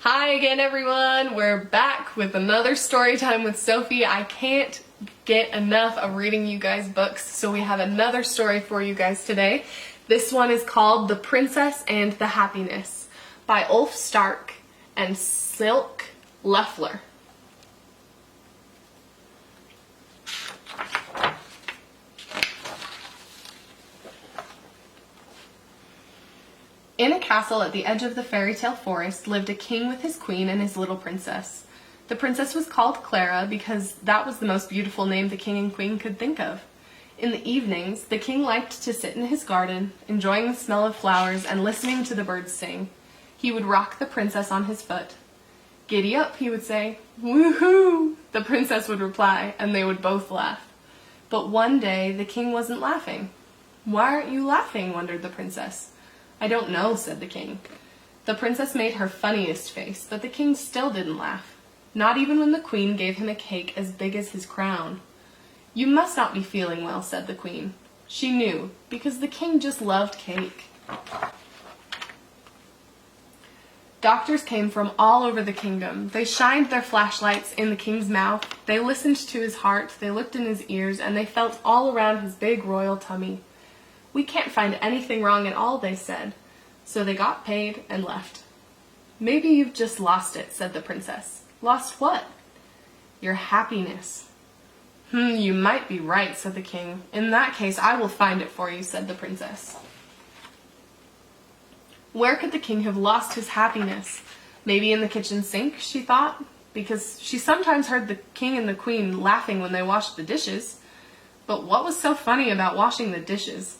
Hi again, everyone. We're back with another story time with Sophie. I can't get enough of reading you guys books, so we have another story for you guys today. This one is called The Princess and the Happiness by Ulf Stark and Silke Leffler. In a castle at the edge of the fairy tale forest lived a king with his queen and his little princess. The princess was called Clara because that was the most beautiful name the king and queen could think of. In the evenings, the king liked to sit in his garden, enjoying the smell of flowers and listening to the birds sing. He would rock the princess on his foot. "Giddy up," he would say. "Woohoo!" the princess would reply, and they would both laugh. But one day, the king wasn't laughing. "Why aren't you laughing?" wondered the princess. "I don't know," said the king. The princess made her funniest face, but the king still didn't laugh, not even when the queen gave him a cake as big as his crown. "You must not be feeling well," said the queen. She knew, because the king just loved cake. Doctors came from all over the kingdom. They shined their flashlights in the king's mouth, they listened to his heart, they looked in his ears, and they felt all around his big royal tummy. "We can't find anything wrong at all," they said. So they got paid and left. "Maybe you've just lost it," said the princess. "Lost what?" "Your happiness." You might be right," said the king. "In that case, I will find it for you," said the princess. Where could the king have lost his happiness? Maybe in the kitchen sink, she thought, because she sometimes heard the king and the queen laughing when they washed the dishes. But what was so funny about washing the dishes?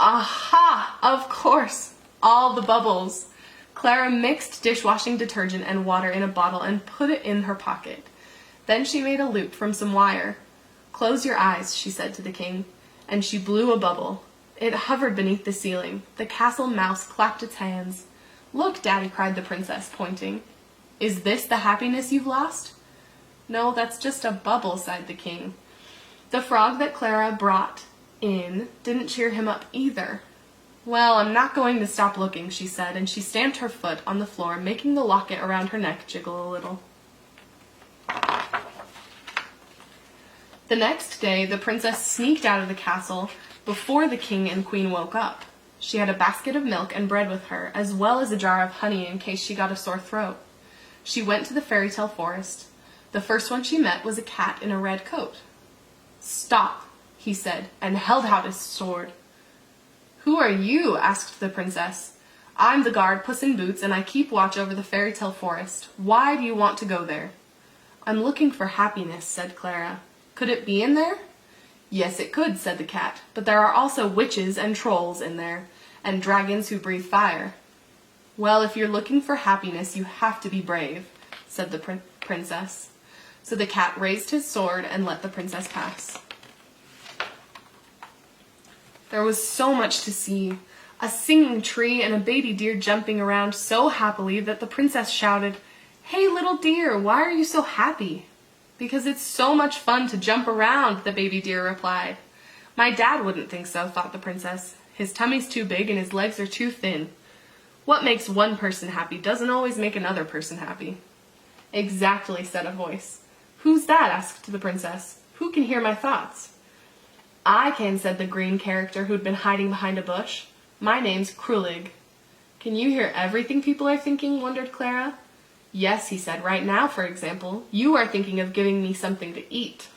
Aha! Of course! All the bubbles. Clara mixed dishwashing detergent and water in a bottle and put it in her pocket. Then she made a loop from some wire. "Close your eyes," she said to the king, and she blew a bubble. It hovered beneath the ceiling. The castle mouse clapped its hands. "Look, Daddy," cried the princess, pointing. "Is this the happiness you've lost?" "No, that's just a bubble," sighed the king. The frog that Clara brought in didn't cheer him up either. "Well, I'm not going to stop looking," she said, and she stamped her foot on the floor, making the locket around her neck jiggle a little. The next day, the princess sneaked out of the castle before the king and queen woke up. She had a basket of milk and bread with her, as well as a jar of honey in case she got a sore throat. She went to the fairy tale forest. The first one she met was a cat in a red coat. "Stop," he said, and held out his sword. "Who are you?" asked the princess. "I'm the guard, Puss in Boots, and I keep watch over the fairy tale forest. Why do you want to go there?" "I'm looking for happiness," said Clara. "Could it be in there?" "Yes, it could," said the cat, "but there are also witches and trolls in there, and dragons who breathe fire." "Well, if you're looking for happiness, you have to be brave," said the princess. So the cat raised his sword and let the princess pass. There was so much to see. A singing tree and a baby deer jumping around so happily that the princess shouted, "Hey, little deer, why are you so happy?" "Because it's so much fun to jump around," the baby deer replied. "My dad wouldn't think so," thought the princess. "His tummy's too big and his legs are too thin. What makes one person happy doesn't always make another person happy." "Exactly," said a voice. "Who's that?" asked the princess. "Who can hear my thoughts?" "I can," said the green character who'd been hiding behind a bush. "My name's Krulig." "Can you hear everything people are thinking?" wondered Clara. "Yes," he said. "Right now, for example, you are thinking of giving me something to eat."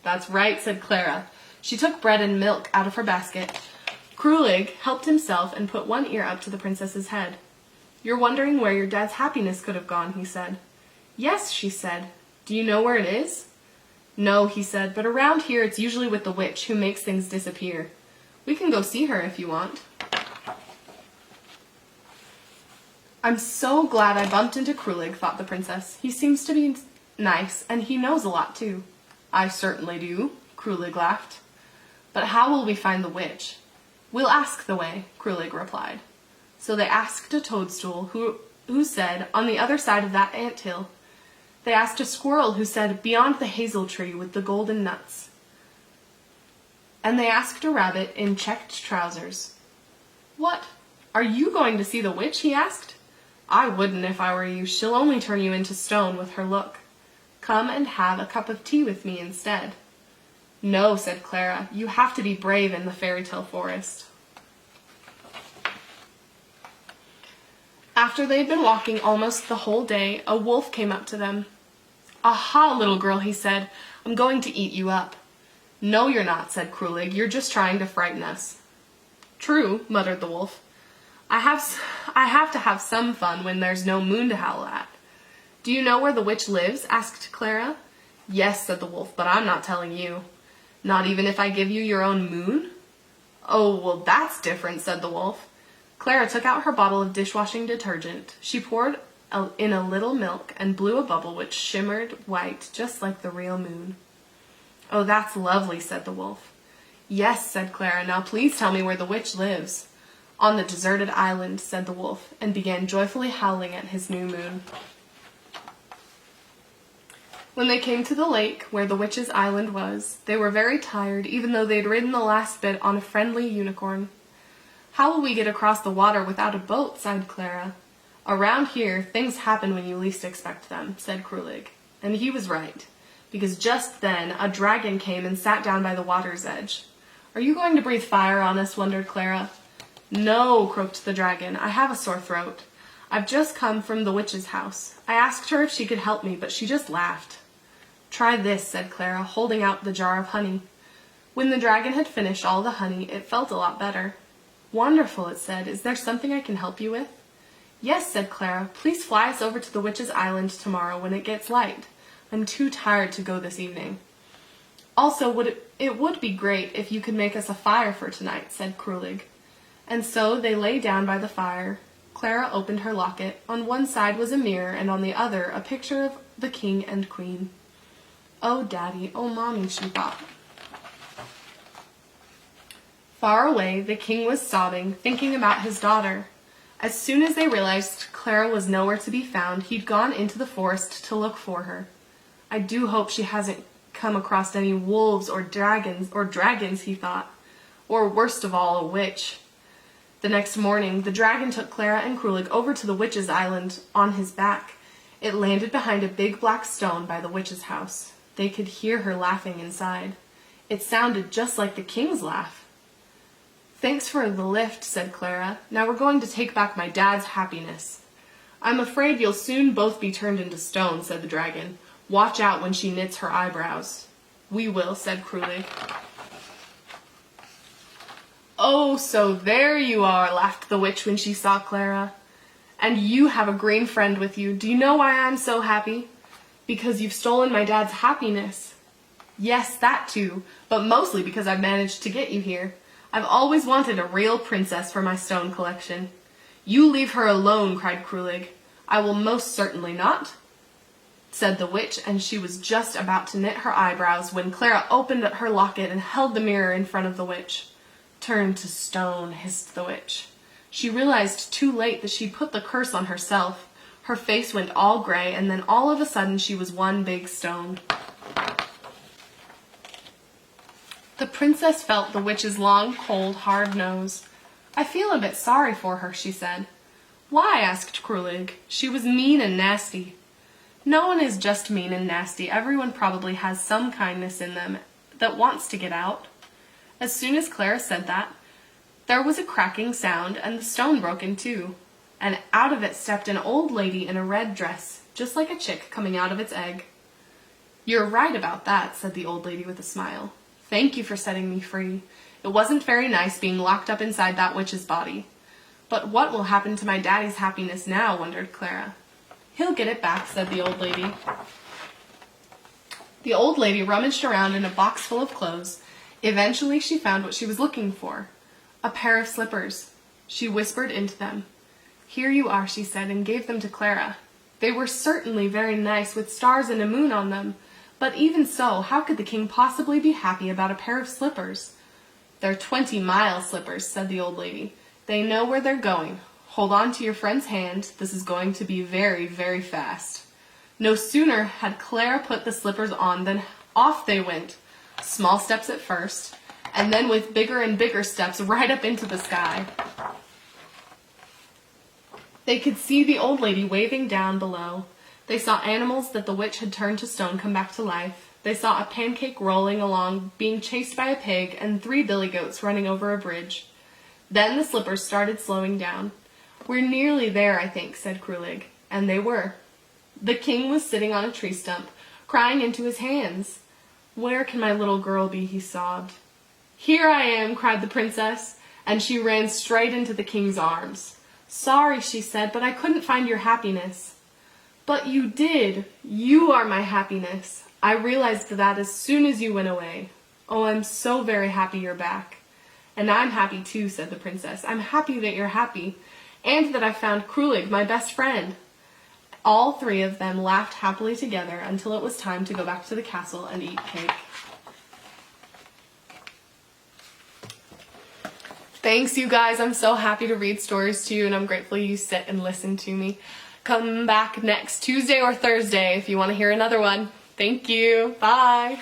"That's right," said Clara. She took bread and milk out of her basket. Krulig helped himself and put one ear up to the princess's head. "You're wondering where your dad's happiness could have gone," he said. "Yes," she said. "Do you know where it is?" "No," he said, "but around here it's usually with the witch who makes things disappear. We can go see her if you want." "I'm so glad I bumped into Krulig," thought the princess. "He seems to be nice, and he knows a lot too." "I certainly do," Krulig laughed. "But how will we find the witch?" "We'll ask the way," Krulig replied. So they asked a toadstool who said, "On the other side of that anthill." They asked a squirrel who said, "Beyond the hazel tree with the golden nuts." And they asked a rabbit in checked trousers. "What? Are you going to see the witch?" he asked. I wouldn't if I were you. She'll only turn you into stone with her look. Come and have a cup of tea with me instead." "No," said Clara. "You have to be brave in the fairy tale forest." After they had been walking almost the whole day, a wolf came up to them. "Aha, little girl," he said. "I'm going to eat you up." "No, you're not," said Krulig. "You're just trying to frighten us." "True," muttered the wolf. I have to have some fun when there's no moon to howl at." "Do you know where the witch lives?" asked Clara. "Yes," said the wolf, "but I'm not telling you." "Not even if I give you your own moon?" "Oh, well, that's different," said the wolf. Clara took out her bottle of dishwashing detergent. She poured in a little milk and blew a bubble which shimmered white, just like the real moon. "Oh, that's lovely," said the wolf. "Yes," said Clara. "Now please tell me where the witch lives." "On the deserted island," said the wolf, and began joyfully howling at his new moon. When they came to the lake where the witch's island was, they were very tired, even though they'd ridden the last bit on a friendly unicorn. "How will we get across the water without a boat?" sighed Clara. "Around here, things happen when you least expect them," said Krulig. And he was right, because just then a dragon came and sat down by the water's edge. "Are you going to breathe fire on us?" wondered Clara. "No," croaked the dragon. "I have a sore throat. I've just come from the witch's house. I asked her if she could help me, but she just laughed." "Try this," said Clara, holding out the jar of honey. When the dragon had finished all the honey, it felt a lot better. "Wonderful," it said. "Is there something I can help you with?" "Yes," said Clara. "Please fly us over to the witch's island tomorrow when it gets light. I'm too tired to go this evening." "Also, it would be great if you could make us a fire for tonight," said Krulig. And so they lay down by the fire. Clara opened her locket. On one side was a mirror, and on the other a picture of the king and queen. "Oh, Daddy, oh, Mommy," she thought. Far away, the king was sobbing, thinking about his daughter. As soon as they realized Clara was nowhere to be found, he'd gone into the forest to look for her. "I do hope she hasn't come across any wolves or dragons, he thought. Or worst of all, a witch. The next morning, the dragon took Clara and Krulig over to the witch's island on his back. It landed behind a big black stone by the witch's house. They could hear her laughing inside. It sounded just like the king's laugh. "Thanks for the lift," said Clara. "Now we're going to take back my dad's happiness." "I'm afraid you'll soon both be turned into stone," said the dragon. "Watch out when she knits her eyebrows." "We will," said Krulig. "Oh, so there you are," laughed the witch when she saw Clara. "And you have a green friend with you. Do you know why I'm so happy?" "Because you've stolen my dad's happiness." "Yes, that too, but mostly because I've managed to get you here. I've always wanted a real princess for my stone collection." "You leave her alone," cried Krulig. "I will most certainly not," said the witch, and she was just about to knit her eyebrows when Clara opened her locket and held the mirror in front of the witch. "Turn to stone," hissed the witch. She realized too late that she'd put the curse on herself. Her face went all gray, and then all of a sudden she was one big stone. The princess felt the witch's long, cold, hard nose. "I feel a bit sorry for her," she said. "Why?" asked Krulig. "She was mean and nasty." "No one is just mean and nasty. Everyone probably has some kindness in them that wants to get out." As soon as Clara said that, there was a cracking sound, and the stone broke in two. And out of it stepped an old lady in a red dress, just like a chick coming out of its egg. "You're right about that," said the old lady with a smile. "Thank you for setting me free. It wasn't very nice being locked up inside that witch's body. But what will happen to my daddy's happiness now?" wondered Clara. "He'll get it back," said the old lady. The old lady rummaged around in a box full of clothes. Eventually she found what she was looking for. A pair of slippers. She whispered into them. "Here you are," she said, and gave them to Clara. They were certainly very nice, with stars and a moon on them. But even so, how could the king possibly be happy about a pair of slippers? "They're 20-mile slippers," said the old lady. "They know where they're going. Hold on to your friend's hand. This is going to be very, very fast." No sooner had Clara put the slippers on than off they went. Small steps at first, and then with bigger and bigger steps right up into the sky. They could see the old lady waving down below. They saw animals that the witch had turned to stone come back to life. They saw a pancake rolling along, being chased by a pig, and 3 billy goats running over a bridge. Then the slippers started slowing down. "We're nearly there, I think," said Krulig. And they were. The king was sitting on a tree stump, crying into his hands. "Where can my little girl be?" he sobbed. "Here I am," cried the princess, and she ran straight into the king's arms. "Sorry," she said, "but I couldn't find your happiness." "But you did. You are my happiness. I realized that as soon as you went away. Oh, I'm so very happy you're back." "And I'm happy too," said the princess. "I'm happy that you're happy, and that I found Krulig, my best friend." All 3 of them laughed happily together until it was time to go back to the castle and eat cake. Thanks, you guys. I'm so happy to read stories to you, and I'm grateful you sit and listen to me. Come back next Tuesday or Thursday if you want to hear another one. Thank you. Bye.